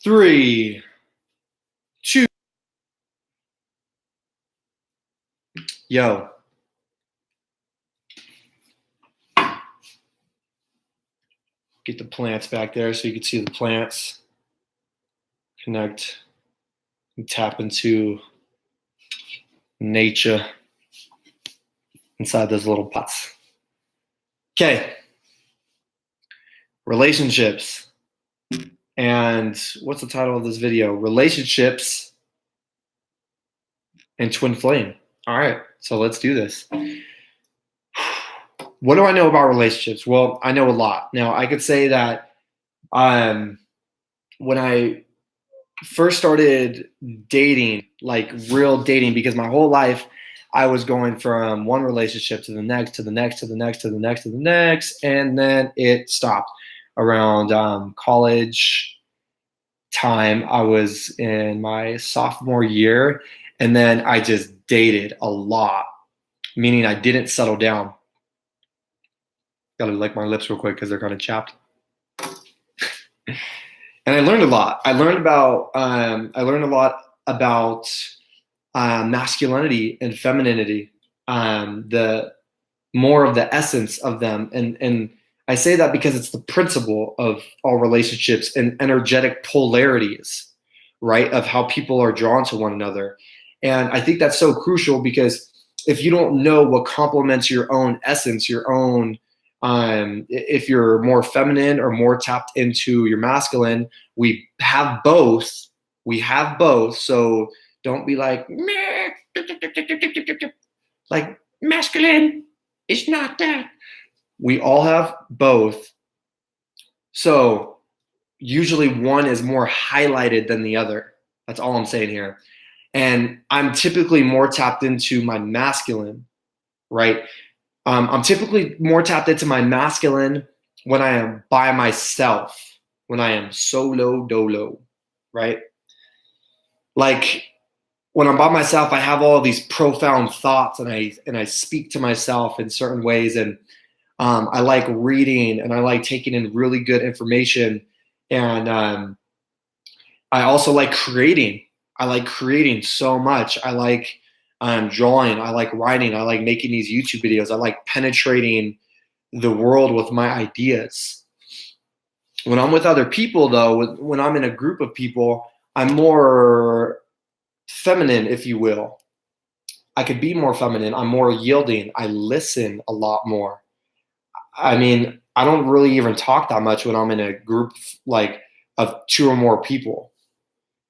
3, 2. Yo. Get the plants back there so you can see the plants. Connect and tap into nature inside those little pots. Okay. Relationships. And what's the title of this video? Relationships and twin flame. All right, so let's do this. What do I know about relationships? Well, I know a lot. Now, I could say that when I first started dating, like real dating, because my whole life I was going from one relationship to the next, to the next, to the next, to the next, to the next, and then it stopped around college time. I was in my sophomore year, and then I just dated a lot, meaning I didn't settle down. Gotta lick my lips real quick because they're kind of chapped. And I learned a lot. I learned a lot about masculinity and femininity, the more of the essence of them. And I say that because it's the principle of all relationships and energetic polarities, right? Of how people are drawn to one another. And I think that's so crucial because if you don't know what complements your own essence, your own, if you're more feminine or more tapped into your masculine, we have both. So don't be like masculine is not that. We all have both. So usually one is more highlighted than the other. That's all I'm saying here. And I'm typically more tapped into my masculine, right? I'm typically more tapped into my masculine when I am by myself, when I am solo dolo, right? Like when I'm by myself, I have all of these profound thoughts, and I speak to myself in certain ways, and I like reading, and I like taking in really good information, and I also like creating. I like creating so much. I like drawing. I like writing. I like making these YouTube videos. I like penetrating the world with my ideas. When I'm with other people, though, when I'm in a group of people, I'm more feminine, if you will. I could be more feminine. I'm more yielding. I listen a lot more. I mean, I don't really even talk that much when I'm in a group like of 2 or more people.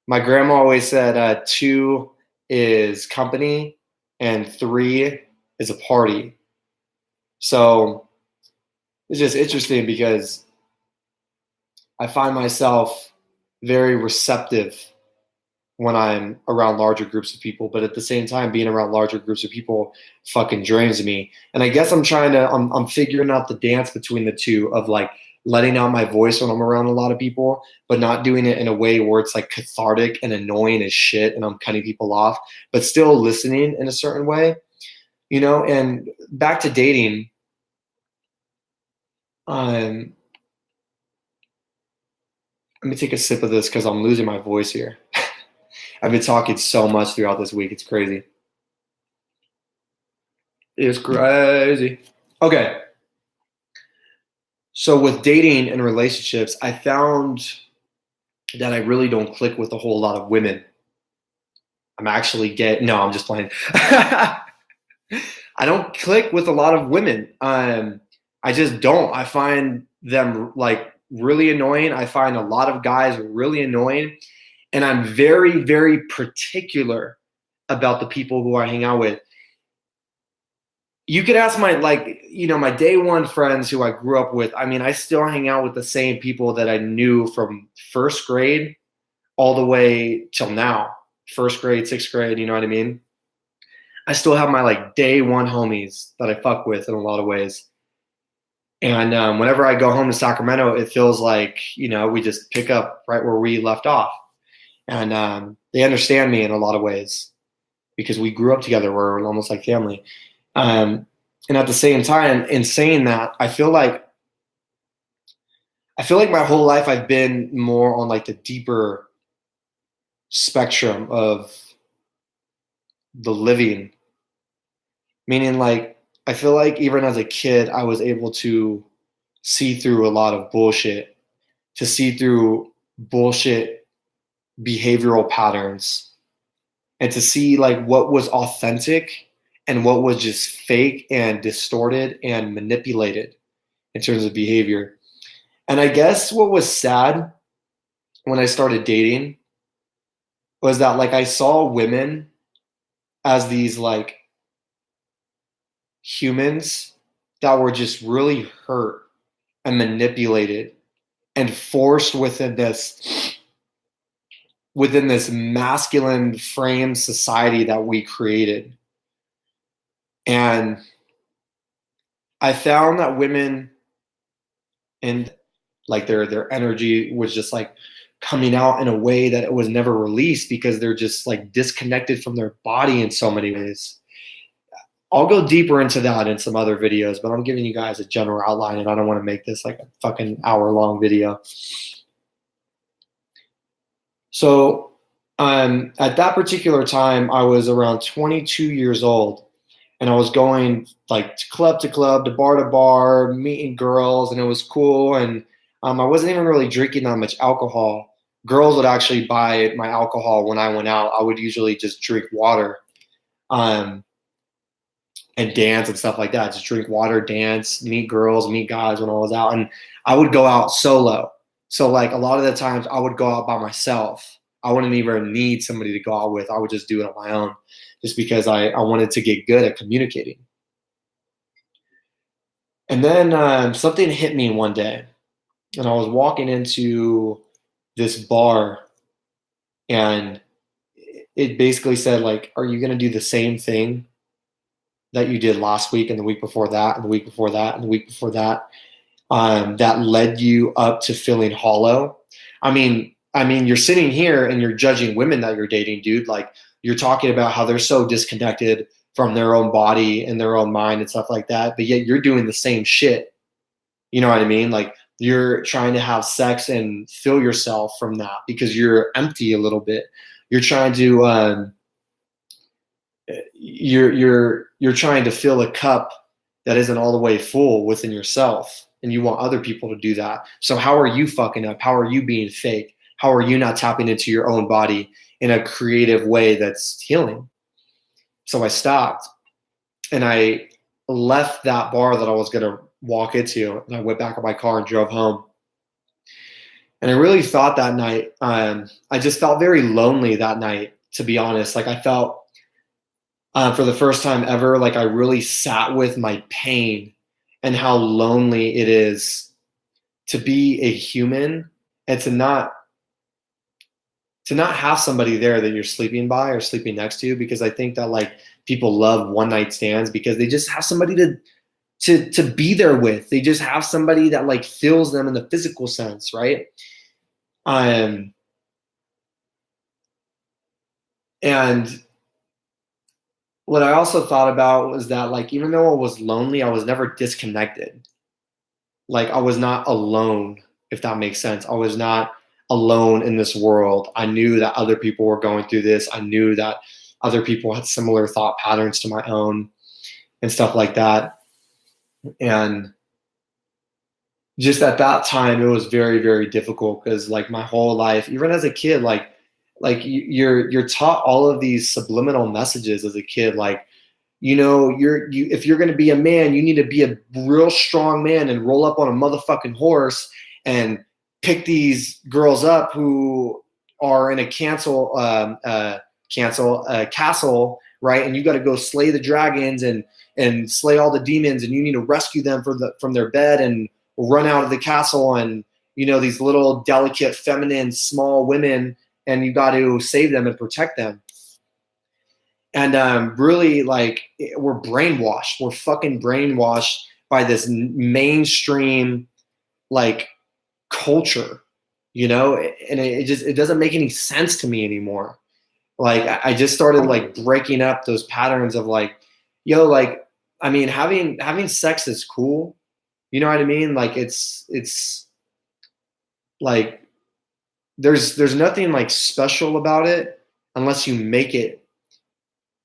My grandma always said 2 is company and 3 is a party. So it's just interesting because I find myself very receptive when I'm around larger groups of people, but at the same time, being around larger groups of people fucking drains me. And I guess I'm figuring out the dance between the two of like letting out my voice when I'm around a lot of people, but not doing it in a way where it's like cathartic and annoying as shit and I'm cutting people off, but still listening in a certain way, you know. And back to dating, let me take a sip of this because I'm losing my voice here. I've been talking so much throughout this week. It's crazy. It's crazy. Okay. So with dating and relationships, I found that I really don't click with a whole lot of women. I'm actually gay. No, I'm just playing. I don't click with a lot of women. I just don't. I find them like really annoying. I find a lot of guys really annoying. And I'm very, very particular about the people who I hang out with. You could ask my my day one friends who I grew up with. I mean, I still hang out with the same people that I knew from first grade all the way till now. First grade, sixth grade, you know what I mean? I still have my like day one homies that I fuck with in a lot of ways. And whenever I go home to Sacramento, it feels like, we just pick up right where we left off. And they understand me in a lot of ways because we grew up together. We're almost like family. And at the same time, in saying that, I feel like I feel like my whole life I've been more on like the deeper spectrum of the living, meaning like I feel like even as a kid I was able to see through a lot of bullshit, to see through bullshit behavioral patterns, and to see like what was authentic and what was just fake and distorted and manipulated in terms of behavior. And I guess what was sad when I started dating was that like I saw women as these like humans that were just really hurt and manipulated and forced within this masculine frame society that we created. And I found that women, and like their energy was just like coming out in a way that it was never released because they're just like disconnected from their body in so many ways. I'll go deeper into that in some other videos, but I'm giving you guys a general outline, and I don't want to make this like a fucking hour-long video. So at that particular time, I was around 22 years old, and I was going like to club, to bar, meeting girls, and it was cool. And I wasn't even really drinking that much alcohol. Girls would actually buy my alcohol when I went out. I would usually just drink water. And dance and stuff like that. Just drink water, dance, meet girls, meet guys when I was out. And I would go out solo. So like a lot of the times I would go out by myself. I wouldn't even need somebody to go out with. I would just do it on my own just because I wanted to get good at communicating. And then something hit me one day, and I was walking into this bar, and it basically said like, are you going to do the same thing that you did last week and the week before that and the week before that and the week before that, that led you up to feeling hollow? I mean, you're sitting here and you're judging women that you're dating, dude. Like you're talking about how they're so disconnected from their own body and their own mind and stuff like that, but yet you're doing the same shit. You know what I mean? Like you're trying to have sex and fill yourself from that because you're empty a little bit. You're trying to you're trying to fill a cup that isn't all the way full within yourself, and you want other people to do that. So how are you fucking up? How are you being fake? How are you not tapping into your own body in a creative way that's healing? So I stopped and I left that bar that I was going to walk into, and I went back in my car and drove home. And I really thought that night, I just felt very lonely that night, to be honest. Like I felt for the first time ever, like I really sat with my pain and how lonely it is to be a human and to not have somebody there that you're sleeping by or sleeping next to, because I think that like people love one night stands because they just have somebody to be there with. They just have somebody that like fills them in the physical sense, right? And what I also thought about was that like even though I was lonely, I was never disconnected. Like I was not alone, if that makes sense. I was not alone in this world. I knew that other people were going through this. I knew that other people had similar thought patterns to my own and stuff like that. And just at that time, it was very, very difficult because like my whole life, even as a kid, like you're taught all of these subliminal messages as a kid, like, you know, if you're going to be a man, you need to be a real strong man and roll up on a motherfucking horse and pick these girls up who are in a castle, right? And you got to go slay the dragons and slay all the demons, and you need to rescue them from their bed and run out of the castle. And you know, these little delicate, feminine, small women, and you got to save them and protect them. And really, like, we're brainwashed. We're fucking brainwashed by this mainstream, like, culture, you know? And it doesn't make any sense to me anymore. Like, I just started, like, breaking up those patterns of, like, yo, like, I mean, having sex is cool. You know what I mean? Like, it's like there's nothing like special about it unless you make it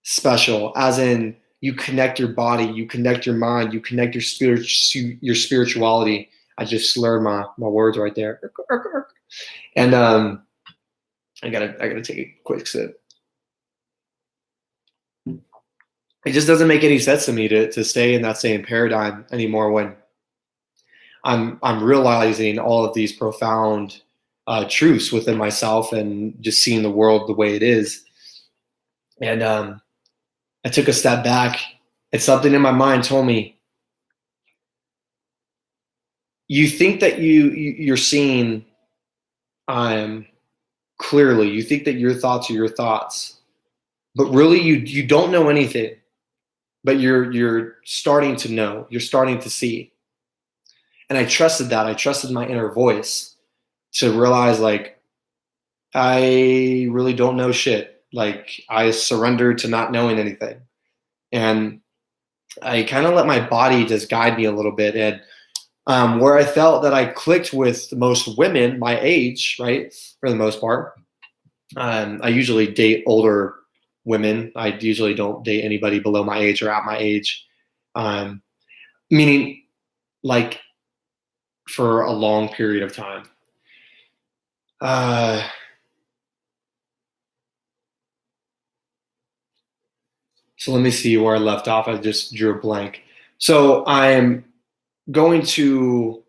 special, as in you connect your body, you connect your mind, you connect your spirituality. I just slurred my words right there. And I gotta take a quick sip. It just doesn't make any sense to me to stay in that same paradigm anymore when I'm realizing all of these profound truths within myself and just seeing the world the way it is. And I took a step back, and something in my mind told me, you think that you're seeing clearly. You think that your thoughts are your thoughts, but really you don't know anything. But you're starting to know. You're starting to see. And I trusted that. I trusted my inner voice to realize, like, I really don't know shit. Like, I surrendered to not knowing anything. And I kind of let my body just guide me a little bit. And where I felt that I clicked with most women my age, right, for the most part, I usually date older women. I usually don't date anybody below my age or at my age. Meaning, like, for a long period of time. So let me see where I left off. I just drew a blank. So I'm opening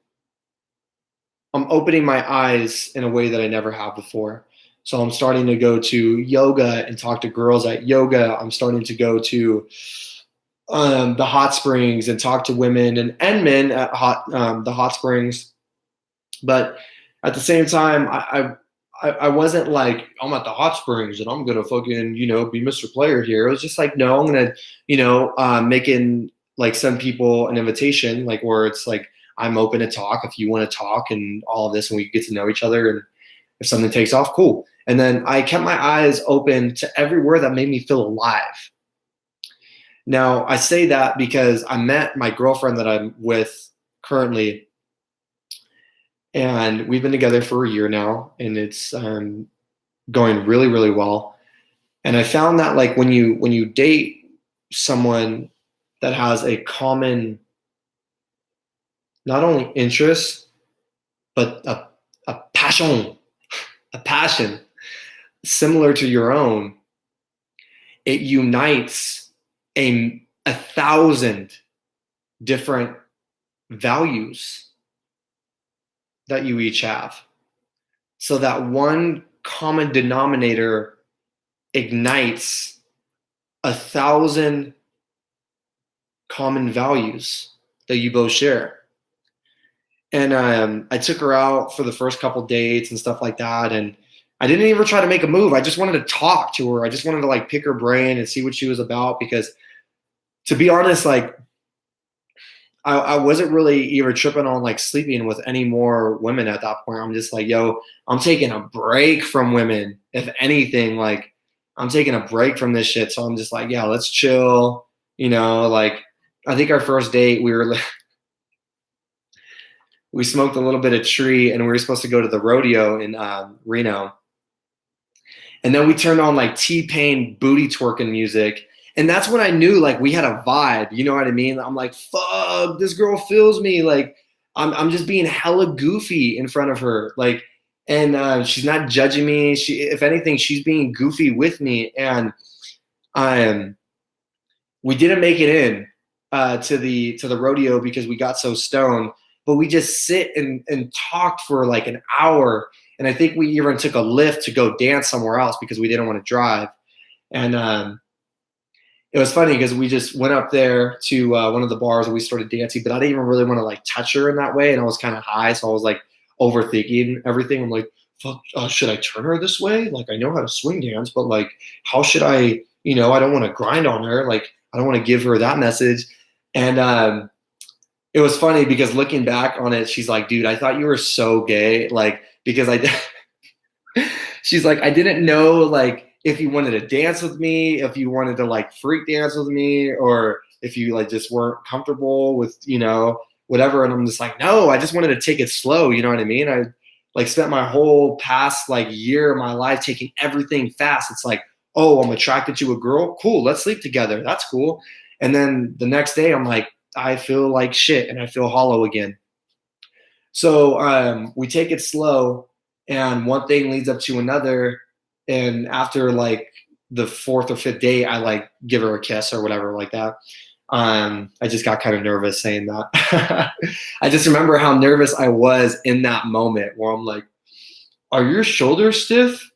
my eyes in a way that I never have before. So I'm starting to go to yoga and talk to girls at yoga. I'm starting to go to the hot springs and talk to women and men at the hot springs. But at the same time, I wasn't like, I'm at the hot springs and I'm gonna fucking be Mr. Player here. It was just like, no, I'm gonna making like send people an invitation, like where it's like I'm open to talk if you want to talk and all of this, and we get to know each other. And if something takes off, cool. And then I kept my eyes open to everywhere that made me feel alive. Now, I say that because I met my girlfriend that I'm with currently, and we've been together for a year now, and it's going really, really well. And I found that, like, when you date someone that has a common, not only interest, but a passion similar to your own, it unites a thousand different values that you each have. So that one common denominator ignites 1,000 common values that you both share. And I took her out for the first couple dates and stuff like that. And I didn't even try to make a move. I just wanted to talk to her. I just wanted to like pick her brain and see what she was about. Because to be honest, like I wasn't really even tripping on like sleeping with any more women at that point. I'm just like, yo, I'm taking a break from women. If anything, like I'm taking a break from this shit. So I'm just like, yeah, let's chill. Like I think our first date, we smoked a little bit of tree and we were supposed to go to the rodeo in Reno. And then we turned on like T-Pain booty twerking music. And that's when I knew like we had a vibe. You know what I mean? I'm like, fuck, this girl feels me. Like I'm just being hella goofy in front of her. Like, and she's not judging me. If anything, she's being goofy with me. And we didn't make it in to the rodeo because we got so stoned. But we just sit and talked for like an hour. And I think we even took a lift to go dance somewhere else because we didn't want to drive. And it was funny because we just went up there to one of the bars and we started dancing, but I didn't even really want to like touch her in that way. And I was kind of high. So I was like overthinking everything. I'm like, fuck, should I turn her this way? Like, I know how to swing dance, but like, how should I, I don't want to grind on her. Like, I don't want to give her that message. And it was funny because looking back on it, she's like, dude, I thought you were so gay. Like, because she's like, I didn't know, like, if you wanted to dance with me, if you wanted to like freak dance with me, or if you like just weren't comfortable with, whatever. And I'm just like, no, I just wanted to take it slow. You know what I mean? like spent my whole past like year of my life taking everything fast. It's like, oh, I'm attracted to a girl. Cool. Let's sleep together. That's cool. And then the next day I'm like, I feel like shit and I feel hollow again. So we take it slow, and one thing leads up to another. And after like the fourth or fifth day, I like give her a kiss or whatever like that. I just got kind of nervous saying that. I just remember how nervous I was in that moment where I'm like, are your shoulders stiff?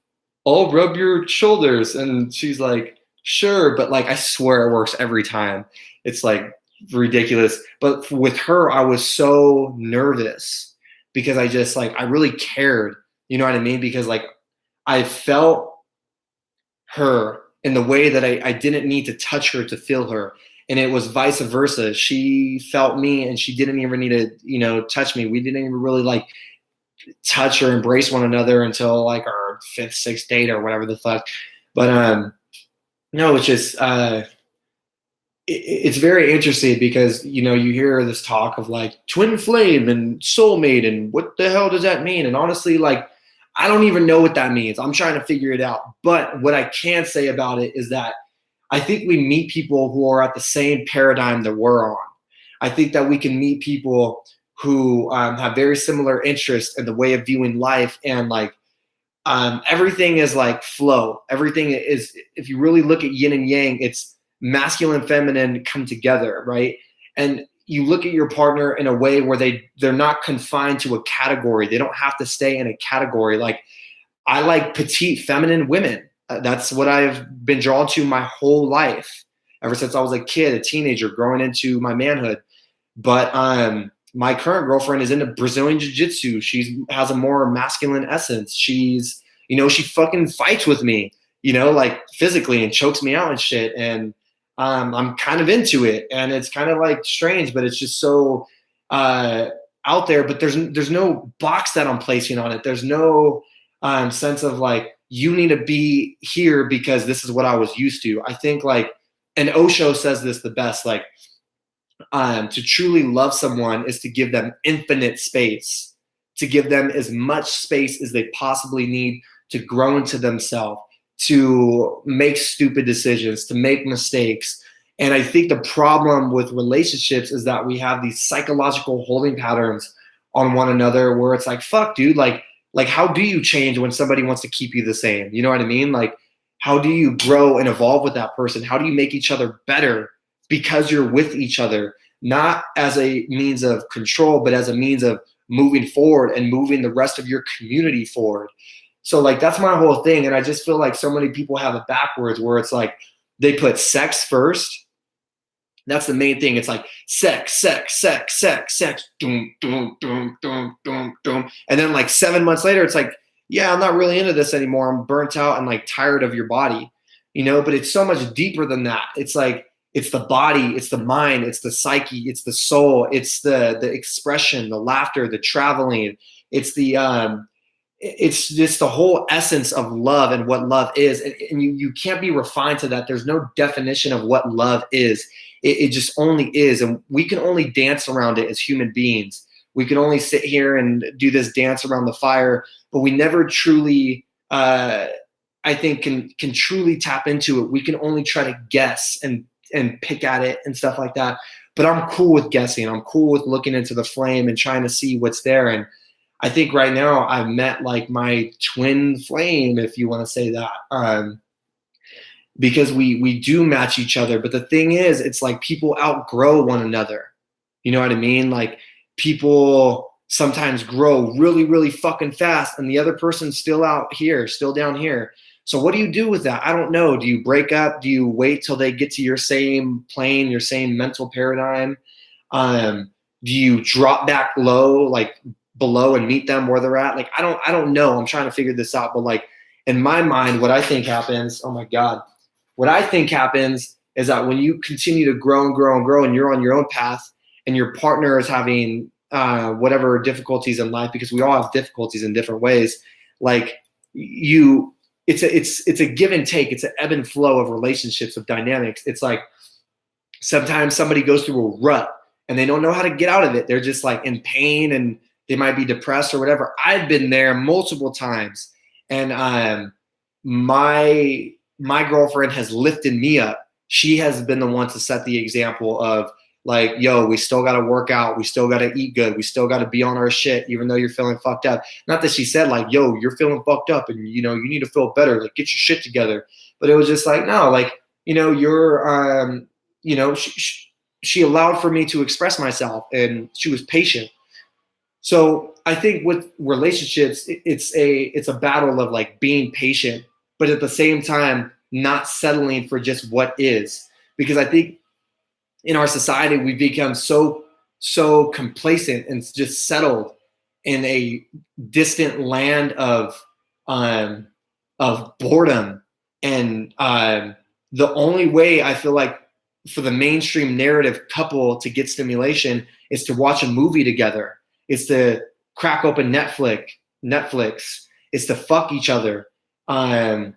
I'll rub your shoulders. And she's like, sure. But like, I swear it works every time. It's like ridiculous. But with her, I was so nervous because I just like, I really cared. You know what I mean? Because like, I felt her in the way that I didn't need to touch her to feel her. And it was vice versa. She felt me and she didn't even need to, you know, touch me. We didn't even really like touch or embrace one another until like our fifth, sixth date or whatever the fuck. But no, it's just it's very interesting because, you know, you hear this talk of like twin flame and soulmate and what the hell does that mean? And honestly, like, I don't even know what that means. I'm trying to figure it out. But what I can say about it is that I think we meet people who are at the same paradigm that we're on. I think that we can meet people who have very similar interests in the way of viewing life, and like everything is like flow. Everything is, if you really look at yin and yang, it's masculine, feminine come together, right? And you look at your partner in a way where they're not confined to a category. They don't have to stay in a category. Like, I like petite feminine women. That's what I've been drawn to my whole life, ever since I was a kid, a teenager, growing into my manhood. But my current girlfriend is into Brazilian jiu-jitsu. She has a more masculine essence. She's, you know, she fucking fights with me, you know, like physically, and chokes me out and shit. And I'm kind of into it, and it's kind of like strange, but it's just so out there. But there's no box that I'm placing on it. There's no sense of like, you need to be here because this is what I was used to. I think like, and Osho says this the best, like, to truly love someone is to give them infinite space, to give them as much space as they possibly need to grow into themselves, to make stupid decisions, to make mistakes. And I think the problem with relationships is that we have these psychological holding patterns on one another where it's like, fuck, dude, like how do you change when somebody wants to keep you the same? You know what I mean? Like, how do you grow and evolve with that person? How do you make each other better because you're with each other, not as a means of control, but as a means of moving forward and moving the rest of your community forward? So like, that's my whole thing. And I just feel like so many people have it backwards, where it's like they put sex first. That's the main thing. It's like sex, sex, sex, sex, sex, doom, doom, doom, doom, doom, doom. And then like 7 months later, it's like, yeah, I'm not really into this anymore. I'm burnt out and like tired of your body, you know, but it's so much deeper than that. It's like, it's the body, it's the mind, it's the psyche, it's the soul, it's the expression, the laughter, the traveling. It's it's just the whole essence of love and what love is. And you can't be refined to that. There's no definition of what love is. It just only is. And we can only dance around it as human beings. We can only sit here and do this dance around the fire, but we never truly, I think, can truly tap into it. We can only try to guess and pick at it and stuff like that. But I'm cool with guessing. I'm cool with looking into the flame and trying to see what's there. And I think right now I've met like my twin flame, if you want to say that, because we do match each other. But the thing is, it's like people outgrow one another. You know what I mean? Like, people sometimes grow really, really fucking fast, and the other person's still out here, still down here. So what do you do with that? I don't know. Do you break up? Do you wait till they get to your same plane, your same mental paradigm? Do you drop back low, like below, and meet them where they're at? Like, I don't know. I'm trying to figure this out. But like, in my mind, what I think happens, oh my God, what I think happens is that when you continue to grow and grow and grow, and you're on your own path, and your partner is having whatever difficulties in life, because we all have difficulties in different ways, like it's a give and take. It's an ebb and flow of relationships, of dynamics. It's like sometimes somebody goes through a rut and they don't know how to get out of it. They're just like in pain and they might be depressed or whatever. I've been there multiple times. And my girlfriend has lifted me up. She has been the one to set the example of like, yo, we still got to work out. We still got to eat good. We still got to be on our shit, even though you're feeling fucked up. Not that she said like, yo, you're feeling fucked up and, you know, you need to feel better. Like, get your shit together. But it was just like, no, like, you know, you're, you know, she allowed for me to express myself and she was patient. So I think with relationships, it's a battle of like being patient, but at the same time, not settling for just what is. Because I think in our society, we've become so complacent and just settled in a distant land of boredom. And the only way I feel like for the mainstream narrative couple to get stimulation is to watch a movie together. It's to crack open Netflix. It's to fuck each other. And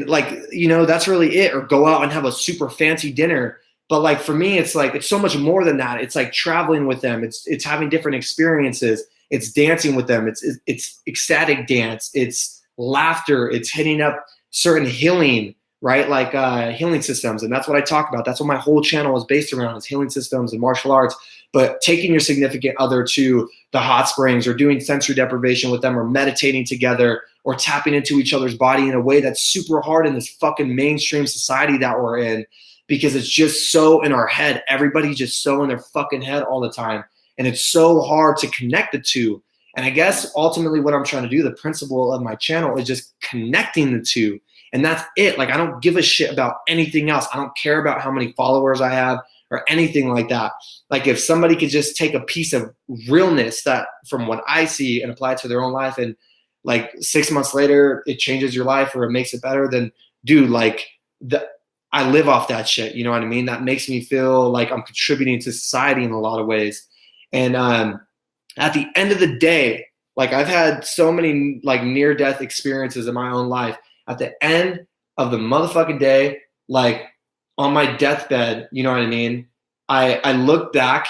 like, you know, that's really it. Or go out and have a super fancy dinner. But like for me, it's like, it's so much more than that. It's like traveling with them. It's having different experiences. It's dancing with them. It's ecstatic dance. It's laughter. It's hitting up certain healing, right? Like healing systems. And that's what I talk about. That's what my whole channel is based around, is healing systems and martial arts. But taking your significant other to the hot springs, or doing sensory deprivation with them, or meditating together, or tapping into each other's body in a way that's super hard in this fucking mainstream society that we're in, because it's just so in our head. Everybody's just so in their fucking head all the time. And it's so hard to connect the two. And I guess ultimately what I'm trying to do, the principle of my channel, is just connecting the two. And that's it. Like, I don't give a shit about anything else. I don't care about how many followers I have or anything like that. Like, if somebody could just take a piece of realness that from what I see and apply it to their own life, and like 6 months later it changes your life or it makes it better, then dude, like, I live off that shit. You know what I mean? That makes me feel like I'm contributing to society in a lot of ways. And at the end of the day, like, I've had so many like near-death experiences in my own life. At the end of the motherfucking day, like on my deathbed, you know what I mean? I look back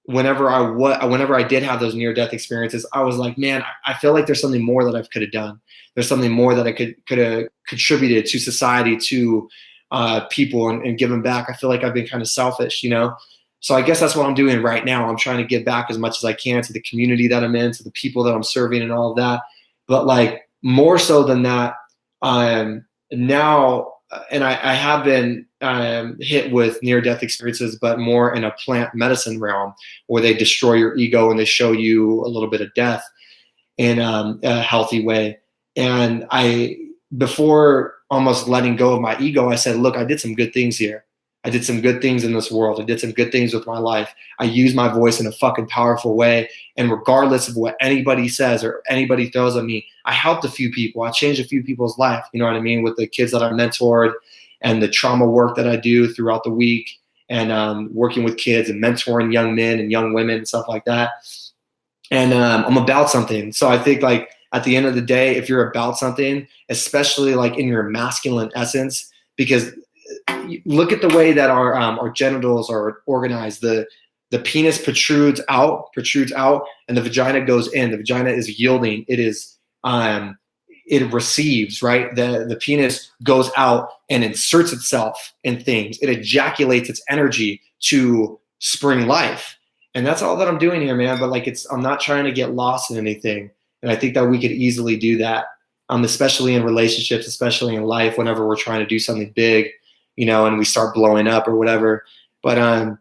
whenever I did have those near-death experiences. I was like, man, I feel like there's something more that I could have done. There's something more that I could have contributed to society, to people, and given back. I feel like I've been kind of selfish, you know? So I guess that's what I'm doing right now. I'm trying to give back as much as I can to the community that I'm in, to the people that I'm serving, and all of that. But like, more so than that, now, and I have been hit with near-death experiences, but more in a plant medicine realm, where they destroy your ego and they show you a little bit of death in a healthy way. And before almost letting go of my ego, I said, look, I did some good things here. I did some good things in this world. I did some good things with my life. I used my voice in a fucking powerful way. And regardless of what anybody says or anybody throws at me, I helped a few people. I changed a few people's life. You know what I mean? With the kids that I mentored and the trauma work that I do throughout the week, and working with kids and mentoring young men and young women and stuff like that. And I'm about something. So I think, like, at the end of the day, if you're about something, especially like in your masculine essence, because look at the way that our genitals are organized. The penis protrudes out, and the vagina goes in. The vagina is yielding. It is it receives, right? The penis goes out and inserts itself in things. It ejaculates its energy to spring life. And that's all that I'm doing here, man. But like, I'm not trying to get lost in anything. And I think that we could easily do that, especially in relationships, especially in life, whenever we're trying to do something big, you know, and we start blowing up or whatever. But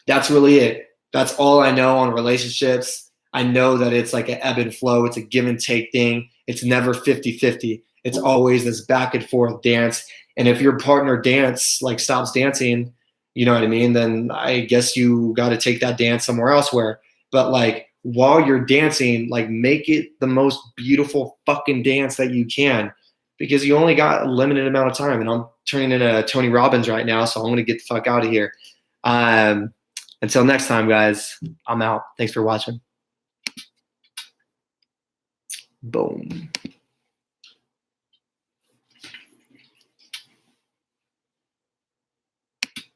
that's really it. That's all I know on relationships. I know that it's like an ebb and flow. It's a give and take thing. It's never 50-50. It's always this back and forth dance. And if your partner stops dancing, you know what I mean, then I guess you got to take that dance somewhere else. But like, while you're dancing, like, make it the most beautiful fucking dance that you can, because you only got a limited amount of time. And I'm turning into Tony Robbins right now, so I'm going to get the fuck out of here. Until next time, guys, I'm out. Thanks for watching. Boom.